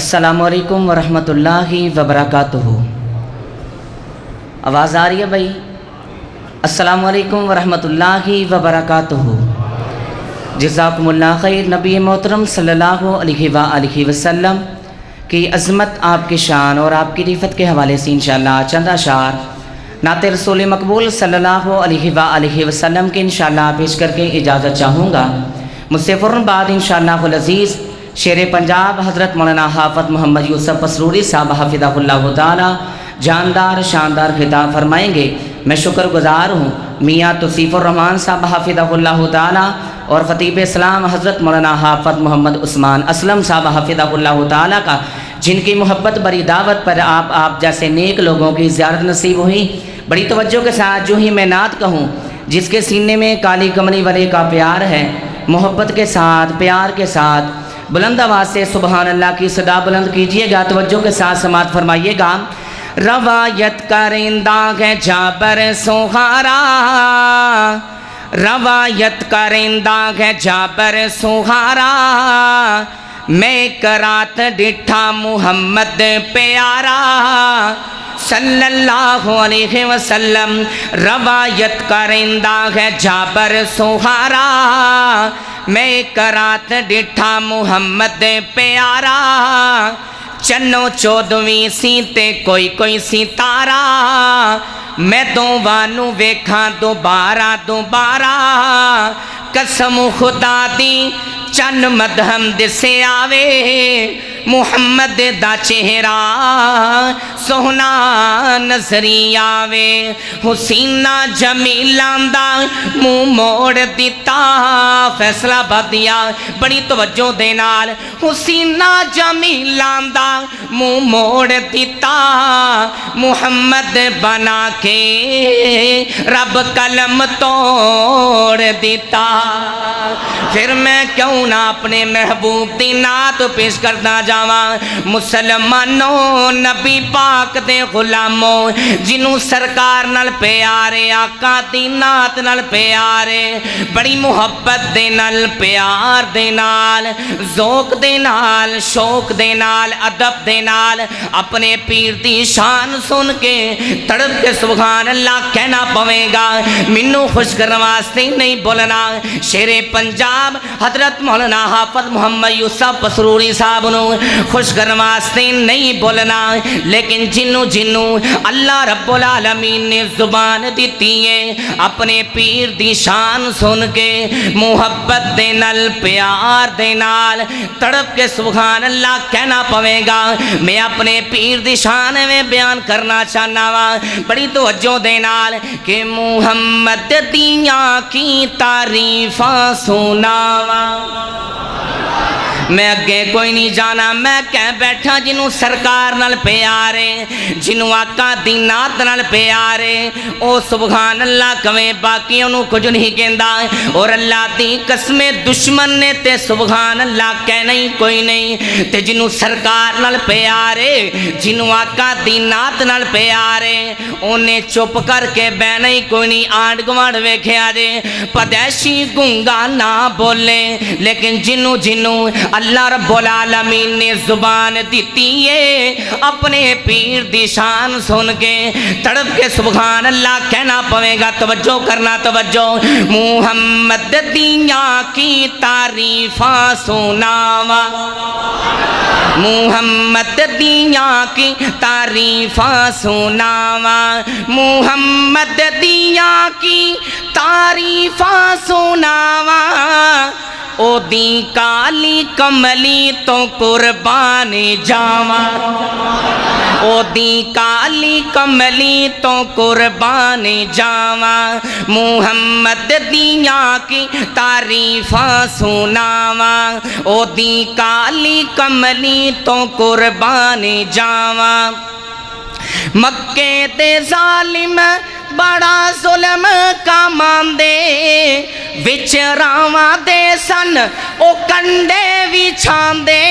السلام علیکم ورحمۃ اللہ وبرکاتہ۔ آواز آ رہی ہے بھائی؟ السلام علیکم ورحمۃ اللہ وبرکاتہ۔ جزاکم اللہ خیر۔ نبی محترم صلی اللہ علیہ وآلہ وسلم کی عظمت، آپ کی شان اور آپ کی رفعت کے حوالے سے انشاءاللہ چند اشعار نعت رسول مقبول صلی اللہ علیہ وآلہ وسلم کے انشاءاللہ پیش کر کے اجازت چاہوں گا۔ مجھ سے فوراً بعد انشاءاللہ العزیز شیر پنجاب حضرت مولانا حافظ محمد یوسف پسروری صاحب حفظہ اللہ تعالی جاندار شاندار خطاب فرمائیں گے۔ میں شکر گزار ہوں میاں توصیف الرحمان صاحب حفظہ اللہ تعالی اور خطیب اسلام حضرت مولانا حافظ محمد عثمان اسلم صاحب حفظہ اللہ تعالی کا، جن کی محبت بری دعوت پر آپ جیسے نیک لوگوں کی زیارت نصیب ہوئی۔ بڑی توجہ کے ساتھ جو ہی میں نعت کہوں، جس کے سینے میں کالی کمری والے کا پیار ہے، محبت کے ساتھ پیار کے ساتھ بلند آواز سے سبحان اللہ کی صدا بلند کیجئے گا، توجہ کے ساتھ سماعت فرمائیے گا۔ روایت کرندہ ہے جابر سہارا، روایت کرندہ ہے جابر سہارا، میں کرات ڈٹھا محمد پیارا صلی اللہ علیہ وسلم۔ روایت کرندہ ہے جابر سہارا، میں کرات ڈٹھا محمد پیارا، چنو چودویں سیتے کوئی کوئی ستارہ، میں دوانو ویکھاں دوبارہ دوبارہ، قسم خدا دی چن مدہم دسے آوے، محمد دا چہرہ سوہنا نظری آوے، حسینہ جمیلان دا منہ موڑ دیتا فیصلہ بدیا۔ بڑی توجہ دے نال، حسینہ جمیلان دا منہ موڑ دیتا، محمد بنا کے رب قلم توڑ دیتا۔ پھر میں کیوں نہ اپنے محبوب دی نعت پیش کرتا جاواں۔ مسلمانوں نبی پاک دے غلاموں، جنوں سرکار نال پیارے، آقا دی نعت نال پیارے، بڑی محبت دے نال پیار دے نال ذوق دے نال شوق دے نال ادب دے نال اپنے پیر دی شان سن کے تڑپ کے سبحان اللہ کہنا پوے گا۔ منوں خوش کرنے واسطے نہیں بولنا، شیر پنجاب حضرت مولانا حافظ محمد یوسف پسروری صاحب نو خوش کرنے واسطے نہیں بولنا، لیکن جنوں اللہ رب العالمین نے زبان دیتی ہے اپنے پیر دی شان سن کے محبت دے نال پیار دے نال تڑپ کے سبحان اللہ کہنا پوے گا۔ میں اپنے پیر دی شان میں بیان کرنا چاہنا وا بڑی توجہ دے نال کہ محمد دیاں کی تعریفاں سناواں۔ میں اگے کوئی نہیں جانا، میں کہہ بیٹھا جنوں سرکار نال پیارے، جنوں آقا دی نعت نال پیارے، او سبحان اللہ کہیں باقی انہوں کچھ نہیں کہندا، اور اللہ دی قسم دشمن نے تے سبحان اللہ کہنا ہی کوئی نہیں۔ تے جنوں سرکار نال پیارے، جنوں آقا دی نعت نال پیارے، انہیں چپ کر کے بہنا ہی کوئی نہیں۔ آنڈ گوانڈ ویکھیا جے پدیشی گنگا نہ بولے، لیکن جنوں اللہ رب العالمین نے زبان دیتی ہے اپنے پیر دی شان سن کے تڑپ کے سبحان اللہ کہنا پوے گا۔ توجہ کرنا، توجہ۔ محمد دیاں کی تعریفاں سناواں، محمد دیاں کی تعریفاں سناواں، محمد دیاں کی تعریفاں سناواں، او دی کالی کملی تو قربان جاواں، او دی کالی کملی تو قربان جاواں، محمد دیاں کی تعریفاں سناواں، او دی کالی کملی تو قربان جاواں۔ مکے تے ظالم بڑا ظلم کا ماندے، وچ راواں دے سن او کنڈے وچھاندے،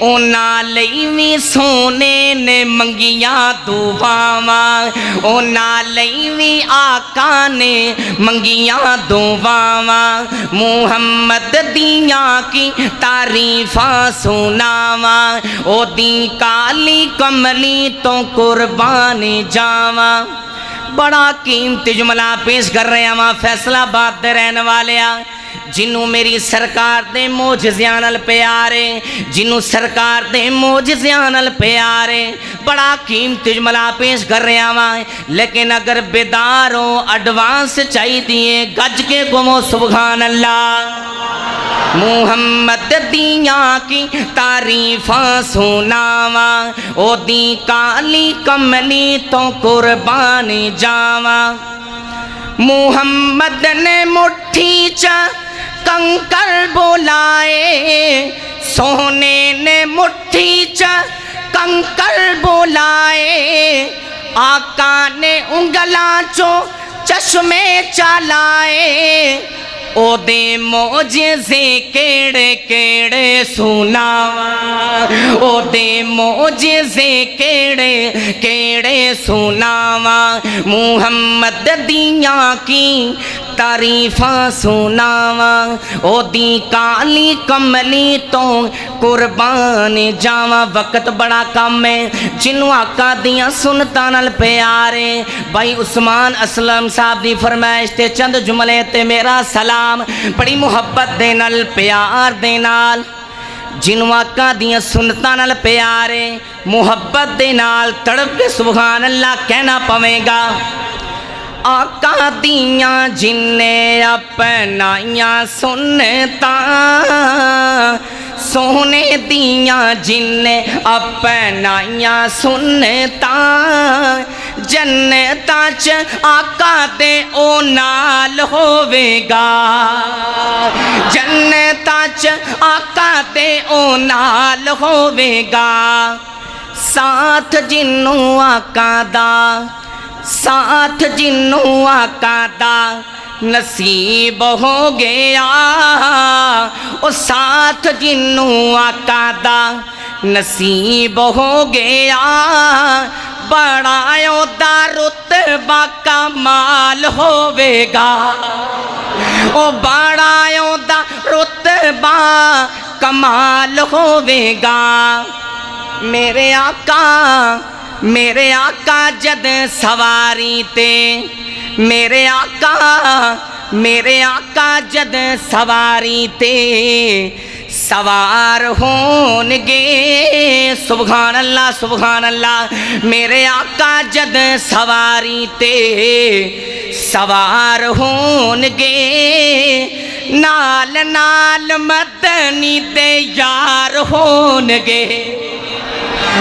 ਉਹਨਾਂ ਲਈ ਵੀ ਸੋਨੇ ਨੇ ਮੰਗੀਆਂ ਦੁਆਵਾਂ, ਉਹਨਾਂ ਲਈ ਵੀ ਆਕਾ ਨੇ ਮੰਗੀਆਂ ਦੁਆਵਾਂ। ਮੁਹੰਮਦ ਦੀਆਂ ਕੀ ਤਾਰੀਫਾਂ ਸੁਣਾਵਾਂ, ਉਹਦੀ ਕਾਲੀ ਕਮਲੀ ਤੋਂ ਕੁਰਬਾਨ ਜਾਵਾਂ। ਬੜਾ ਕੀਮਤੀ ਜੁਮਲਾ ਪੇਸ਼ ਕਰ ਰਿਹਾ ਵਾਂ ਫੈਸਲਾਬਾਦ ਦੇ ਰਹਿਣ ਵਾਲਿਆ, ਜਿਹਨੂੰ ਮੇਰੀ ਸਰਕਾਰ ਦੇ ਮੌਜਜ਼ਿਆਂ ਨਾਲ ਪਿਆਰੇ, ਜਿਹਨੂੰ ਸਰਕਾਰ ਦੇ ਮੌਜਜ਼ਿਆਂ ਨਾਲ ਪਿਆਰੇ। ਬੜਾ ਕੀਮਤੀ ਜੁਮਲਾ ਪੇਸ਼ ਕਰ ਰਿਹਾ ਵਾਂ, ਲੇਕਿਨ ਅਗਰ ਬੇਦਾਰ ਹੋ ਐਡਵਾਂਸ ਚਾਹੀਦੀ ਹੈ ਗੱਜ ਕੇ ਕਹੋ ਸੁਭਾਨ ਅੱਲਾਹ। ਮੁਹੰਮਦ ਦੀਆਂ ਕੀ ਤਾਰੀਫਾਂ ਸੁਣਾਵਾਂ, ਉਹਦੀ ਕਾਲੀ ਕਮਲੀ ਤੋਂ ਕੁਰਬਾਨ ਜਾਵਾਂ। ਮੁਹੰਮਦ ਨੇ ਮੁੱਠੀ 'ਚ ਕੰਕਰ ਬੁਲਾਏ, ਸੋਨੇ ਨੇ ਮੁੱਠੀ 'ਚ ਕੰਕਰ ਬੁਲਾਏ। ਆਕਾ ਨੇ ਉਂਗਲਾਂ 'ਚੋਂ ਚਸ਼ਮੇ ਚਲਾਏ, ਉਹਦੇ ਮੌਜਜ਼ੇ ਕਿਹੜੇ ਕਿਹੜੇ ਸੁਣਾਵਾਂ, ਉਹਦੇ ਮੌਜਜ਼ੇ ਕਿਹੜੇ ਕਿਹੜੇ ਸੁਣਾਵਾਂ। ਮੁਹੰਮਦ ਦੀਆਂ ਕੀ ਤਾਰੀਫਾਂ ਸੁਣਾਵਾਂ, ਉਹਦੀ ਕਾਲੀ ਕਮਲੀ ਤੋਂ ਕੁਰਬਾਨ ਜਾਵਾਂ। ਵਕਤ ਬੜਾ ਕਮ ਹੈ, ਜਿਹਨੂੰ ਆਕਾ ਦੀਆਂ ਸੁਨਤਾਂ ਨਾਲ ਪਿਆਰੇ। ਭਾਈ ਉਸਮਾਨ ਅਸਲਮ ਸਾਹਿਬ ਦੀ ਫਰਮਾਇਸ਼ ਤੇ ਚੰਦ ਜੁਮਲੇ ਤੇ ਮੇਰਾ ਸਲਾਮ। ਬੜੀ ਮੁਹੱਬਤ ਦੇ ਨਾਲ ਪਿਆਰ ਦੇ ਨਾਲ, ਜਿਹਨੂੰ ਆਕਾ ਦੀਆਂ ਸੁਨਤਾਂ ਨਾਲ ਪਿਆਰੇ, ਮੁਹੱਬਤ ਦੇ ਨਾਲ ਤੜਪ ਕੇ ਸੁਭਾਨ ਅੱਲਾਹ ਕਹਿਣਾ ਪਵੇਗਾ। ਆਕਾ ਦੀਆਂ ਜਿੰਨੇ ਅਪਣਾਈਆਂ ਸੁਨਤਾਂ, ਸੋਨੇ ਦੀਆਂ ਜਿੰਨੇ ਅਪਣਾਈਆਂ ਸੁਨਤਾਂ, ਜੰਨਤਾਂ 'ਚ ਆਕਾ ਦੇ ਉਹ ਨਾਲ ਹੋਵੇਗਾ, ਜੰਨਤਾਂ 'ਚ ਆਕਾ ਦੇ ਉਹ ਨਾਲ ਹੋਵੇਗਾ। ਸਾਥ ਜਿਨੂੰ ਆਕਾ ਦਾ, ਸਾਥ ਜਿਨੂੰ ਆਕਾ ਦਾ ਨਸੀਬ ਹੋ ਗਿਆ, ਉਹ ਸਾਥ ਜਿਨੂੰ ਆਕਾ ਦਾ ਨਸੀਬ ਹੋ ਗਿਆ। ਬੜਾ ਉਹਦਾ ਰੁਤਬਾ ਕਮਾਲ ਹੋਵੇਗਾ, ਉਹ ਬੜਾ ਉਹਦਾ ਰੁਤਬਾ ਕਮਾਲ ਹੋਵੇਗਾ। ਮੇਰੇ ਆਕਾ, ਮੇਰੇ ਆਕਾ ਜਦ ਸਵਾਰੀ ਤੇ, ਮੇਰੇ ਆਕਾ, ਮੇਰੇ ਆਕਾ ਜਦ ਸਵਾਰੀ ਤੇ ਸਵਾਰ ਹੋਣਗੇ, ਸੁਭਾਨ ਅੱਲਾਹ ਸੁਭਾਨ ਅੱਲਾਹ। ਮੇਰੇ ਆਕਾ ਜਦ ਸਵਾਰੀ ਤੇ ਸਵਾਰ ਹੋਣਗੇ, ਨਾਲ ਨਾਲ ਮਦਨੀ ਦੇ ਯਾਰ ਹੋਣਗੇ,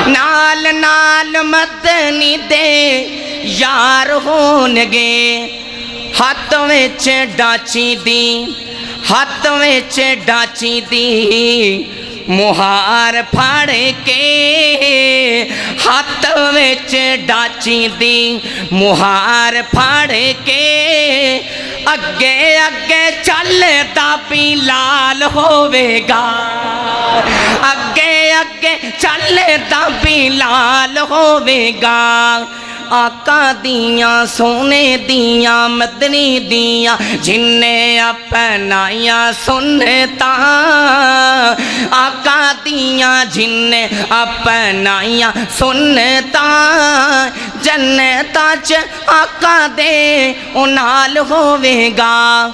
ਨਾਲ ਨਾਲ ਮਦਨੀ ਦੇ ਯਾਰ ਹੋਣਗੇ। ਹੱਥ ਵਿੱਚ ਡਾਚੀ ਦੀ, ਹੱਥ ਵਿੱਚ ਡਾਚੀ ਦੀ ਮੁਹਾਰ ਫੜ ਕੇ, ਹੱਥ ਵਿੱਚ ਡਾਚੀ ਦੀ ਮੁਹਾਰ ਫੜ ਕੇ, ਅੱਗੇ ਅੱਗੇ ਚੱਲਦਾ ਬਿਲਾਲ ਹੋਵੇਗਾ, ਅੱਗੇ ਅੱਗੇ ਚੱਲਦਾ ਬਿਲਾਲ ਹੋਵੇਗਾ। ਆਕਾ ਦੀਆਂ ਸੋਨੇ ਦੀਆਂ ਮਦਨੀ ਦੀਆਂ ਜਿੰਨੇ ਅਪਣਾਈਆਂ ਸੁਨਤਾਂ, ਆਕਾ ਦੀਆਂ ਜਿੰਨੇ ਅਪਣਾਈਆਂ ਸੁਨਤਾਂ, ਜੰਨਤਾਂ 'ਚ ਆਕਾ ਦੇ ਉਹ ਨਾਲ ਹੋਵੇਗਾ।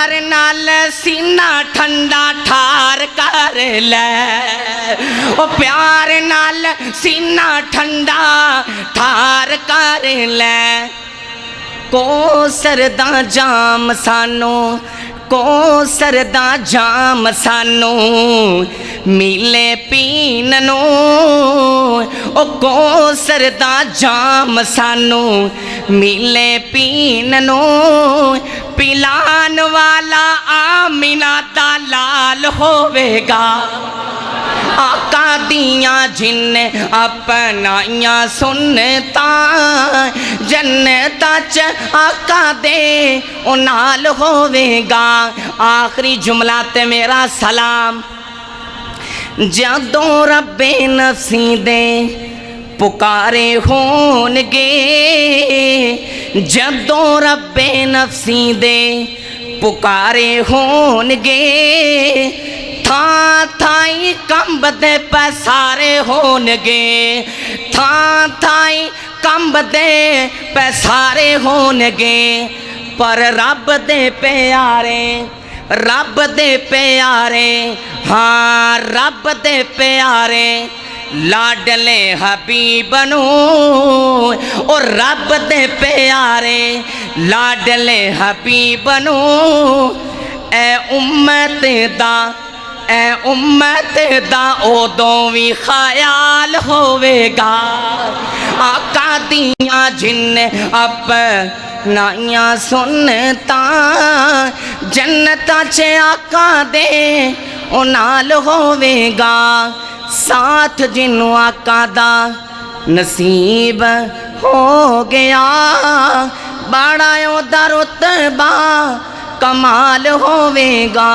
پیار نال سینہ ٹھنڈا ٹھار کر لے او پیار نال سینہ ٹھنڈا ٹھار کر لے کو سردا جام سانو کو سردا جام سانو ملے پین نو او کو سردا جام سانو ملے پین نو پلان والا آمینہ دا لال ہوئے گا آقا دیاں جن اپنائیاں سنتا جنتا چ آقا دے انال ہوئے گا آخری جملہ تے میرا سلام جدوں رب نفسی دے پکارے ہونگے جدوں رب نفسی دے پکارے ہونگے تھان تھائی کمب دے پیسارے ہونگے تھان تھائی کمب دے پیسارے ہونگے پر رب دے پیارے رب دے پیارے ہاں رب دے پیارے لاڈلے حبیب نو اور رب دے پیارے لاڈلے حبیب نو اے امت دا اودوں وی خیال ہوئے گا آقا دیاں جن اپنائیاں سنتا جنتا چ آقا دے انال ہوئے گا ساتھ جنوں آقا دا نصیب ہو گیا بڑا او دا رتبہ کمال ہوئے گا